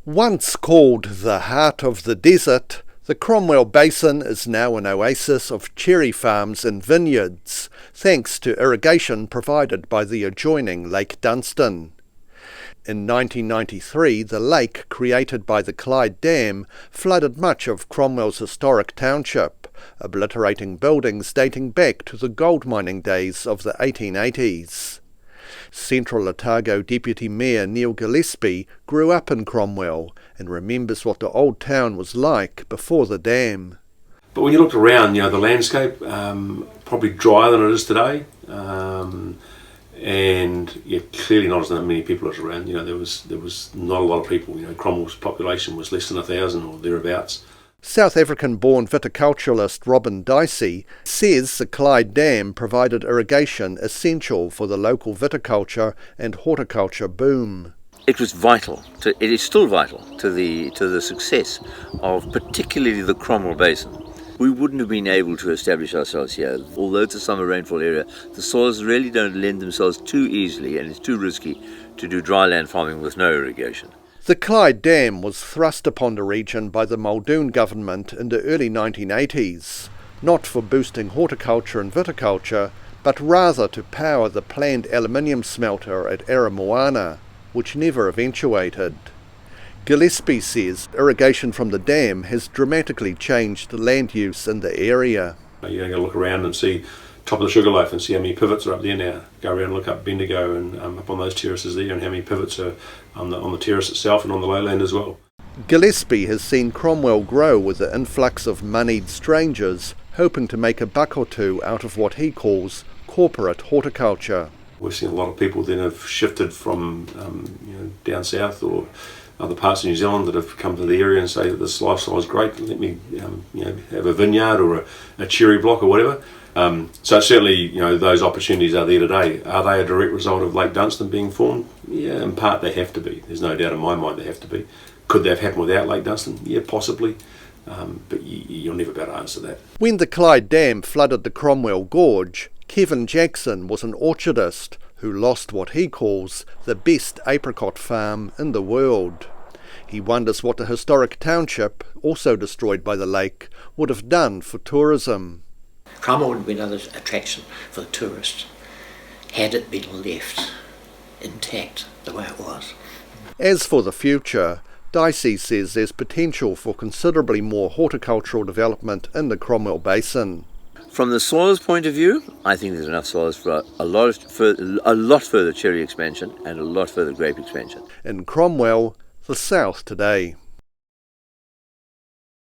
Once called the heart of the desert, the Cromwell Basin is now an oasis of cherry farms and vineyards, thanks to irrigation provided by the adjoining Lake Dunstan. In 1993, the lake created by the Clyde Dam flooded much of Cromwell's historic township, obliterating buildings dating back to the gold mining days of the 1880s. Central Otago Deputy Mayor Neil Gillespie grew up in Cromwell and remembers what the old town was like before the dam. But when you looked around, the landscape, probably drier than it is today. Clearly not as many people as around. There was not a lot of people. Cromwell's population was less than 1,000 or thereabouts. South African-born viticulturalist Dicey says the Clyde Dam provided irrigation essential for the local viticulture and horticulture boom. It was vital. It is still vital to the success of particularly the Cromwell Basin. We wouldn't have been able to establish ourselves here. Although it's a summer rainfall area, the soils really don't lend themselves too easily, and it's too risky to do dry land farming with no irrigation. The Clyde Dam was thrust upon the region by the Muldoon government in the early 1980s, not for boosting horticulture and viticulture, but rather to power the planned aluminium smelter at Aramoana, which never eventuated. Gillespie says irrigation from the dam has dramatically changed land use in the area. You're going to look around and see top of the Sugarloaf and see how many pivots are up there now. Go around and look up Bendigo and up on those terraces there, and how many pivots are on the terrace itself and on the lowland as well. Gillespie has seen Cromwell grow with the influx of moneyed strangers hoping to make a buck or two out of what he calls corporate horticulture. We've seen a lot of people then have shifted from down south or other parts of New Zealand that have come to the area and say that this lifestyle is great. Let me have a vineyard or a cherry block or whatever. So certainly, those opportunities are there today. Are they a direct result of Lake Dunstan being formed? Yeah, in part they have to be. There's no doubt in my mind they have to be. Could they have happened without Lake Dunstan? Yeah, possibly. But you'll never be able to answer that. When the Clyde Dam flooded the Cromwell Gorge, Kevin Jackson was an orchardist who lost what he calls the best apricot farm in the world. He wonders what the historic township, also destroyed by the lake, would have done for tourism. Cromwell would have been another attraction for the tourists had it been left intact the way it was. As for the future, Dicey says there's potential for considerably more horticultural development in the Cromwell Basin. From the soils point of view, I think there's enough soils for a lot further cherry expansion and a lot further grape expansion. In Cromwell, the South today.